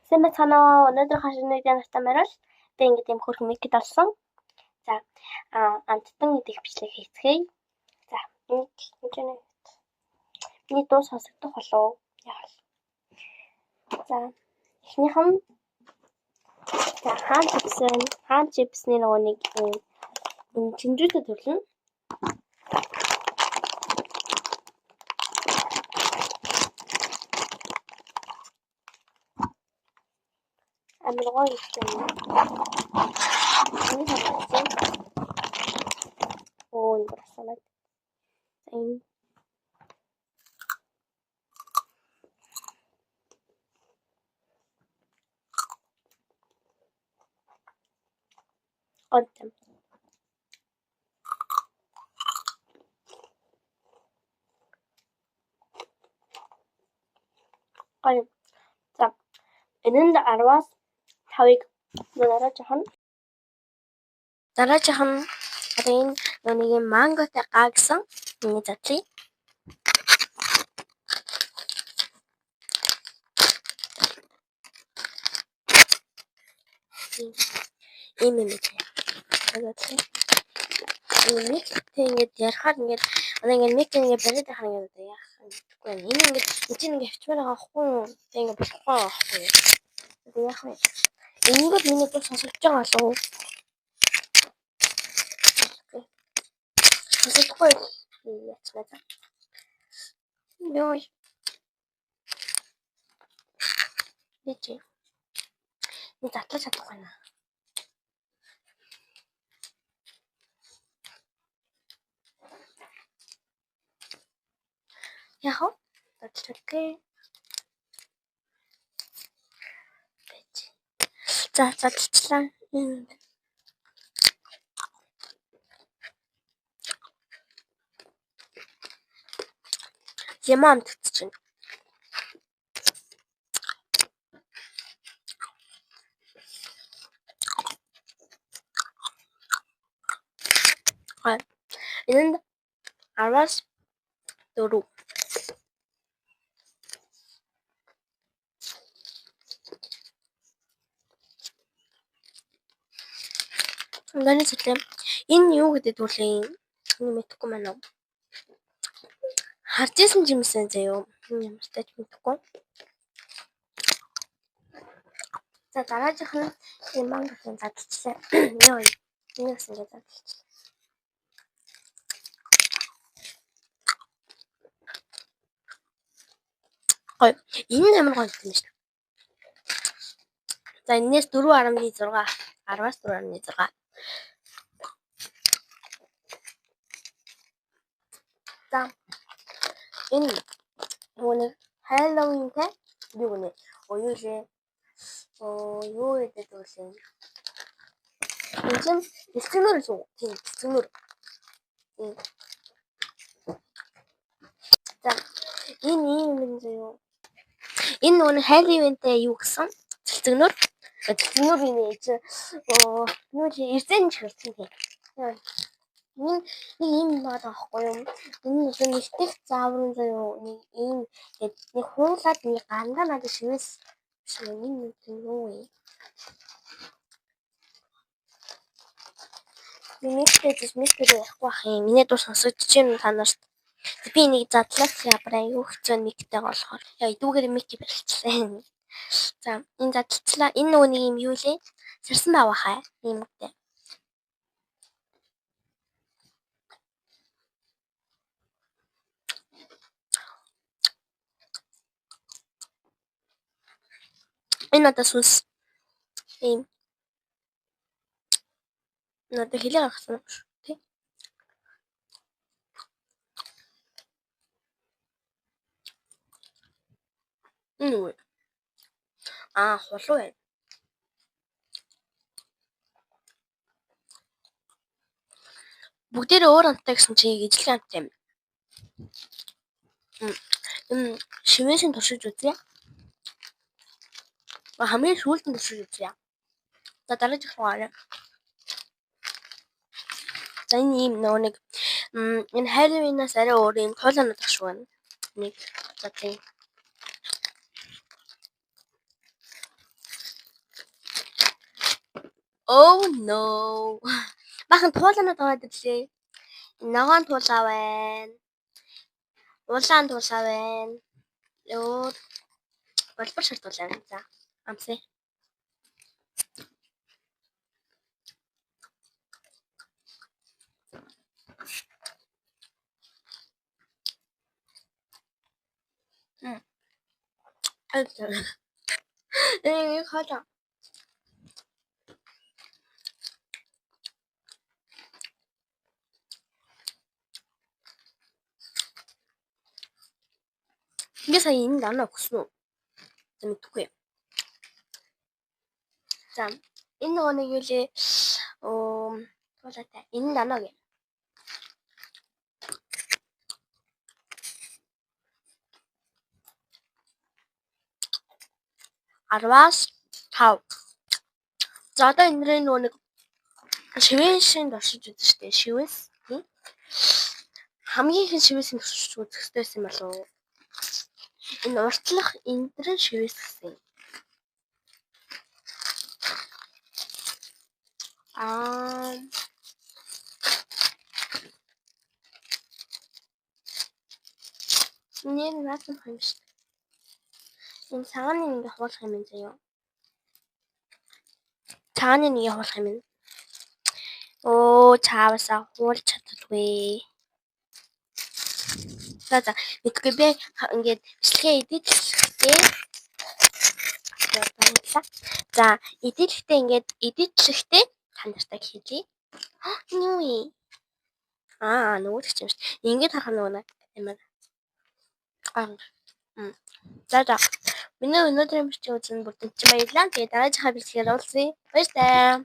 Сэмэцано өнөөдөр хашны нартай марал тэ ингээд юм хөрх мэкэд алсан. За амттан гэдэг бичлэг хийцгээе. За энэ миний дуу сонсогдох болов. Яах. За эхнийх нь за хаан чипсний нөгөө нэг чинжүүтэй төрлөн. Амар гоё юм. Оо энэ салат. Энэ Оттом. За энэнд 10-аас 5-ыг дараачих нь энэ нэг юм манготой гаагсан миний задлыг. Ийм юм байна. Ингээд ярахаар ингээд ингээд мик ингээд бариад байгаа юм одоо яах юм бэ? Энэ ингээд ингээд хвчмаар байгаа хгүй юу? Тэг ингээд болохгүй байхгүй юу? Одоо яах вэ? Энийг миний дуу сонсож байгаа болов уу? Сонсохгүй яцгаа. Йой. Бич. Нэг татлаж чадахгүй наа. Яах вэ? Татлахгүй. Бич. За татлаа. Ямам татчихна. Энд 10-аас 4. Гэнэ зүтлээ. Энэ юу гэдэг дүрлээ? Энэ мэдэхгүй маань уу? Харж исэн жимсэн заяа. Энэ ямартай ч мэдэхгүй. За дараагийнх нь юм мангосын задлчлаа. Йоо. Энэ гэсэн задлчлаа. Гой. Энэ ямар гоё юм шүү. За энэс 4.6. 10-аас 4.6. За энэ нэг Halloween-тэй юу гэнэ? Юу лээ? Юу гэдэг вэ? Энэ чинь бэлтгэнөр шүү. Тийм бэлтгэнөр. За энэ юм заяа. Энэ нэг Halloween-тэй юу гэсэн? Бэлтгэнөр. Бэлтгэнөр энэ чи юу чи эрдэнэ чирсэн тийм. Нэг юм байгаа байхгүй юу? Энэ нэг их зааврын заяа нэг ийм нэг хуулаад нэг гандаа надад шивээс энэ юу вэ? Мистер яахгүй ах юм. Миний дуу сонсогдож байна та нарт. Би нэг задлаач ябраа юу хэцүү нэгтэй болохоор. Яа идүүгээр мик барилчлаа. За энэ задлцлаа. Энэ нөгөө нэг юм юу лээ? Сарсан баа хаа. Ийм үгтэй. Энэ одоо сүнс ийм надад хэлээ гаргасан шүү тий. Юу хулуу байна. Бүгдээрээ өөр амттай гэсэн чинь ижлэг амттай юм. Шивээшин туршиж үзье. Хамгийн сүүлд нь туршиж үзье. За дараачих руугаа. За энэ юм нөгөө нэг энэ Halloween-аас арай өөр юм хоолойнод багш байна. Нэг за тийм Oh no. Бахан туулаанууд аваад ирлээ. Ногоон туулаа байна. Улаан туулаа байна. Ёо болбор шартуулаа байна. За. Амсаа. Хата. 이게 사이 있는 나는 없어. 좀 누구야? 자, 있는 거는 이제 뭐랄까 있는 나는 아르바스 타우. За одоо энэ нэг шивэшин доршиж үзсэн шүү дээ. Шивэс. Хамгийн их шивэсийн доршиж үзэх хэрэгтэйсэн болов уу? Энэ уртлах эндрэн шивэс гэсэн. Нэр наасан юм шүү. Энэ цагааны ингээ хуулах юм заяа. Цагааны нэг хуулах юм. Оо чаавсаа хуулж чаддаггүй. За мэдгүй би ингээд бичлэгээ эдитлэхдээ за эдитлэхдээ ингээд эдитлэхдээ та нартай хэлье. Нүи. Нөгөө ч юм шүү. Ингээд харах нөгөө юм аа. За. Миний өнөөдрийн бичиг үзэн бүрдэн чинь баярлалаа. Тэгээд дараагийн бичлэгээр уулзъя. Баярлалаа.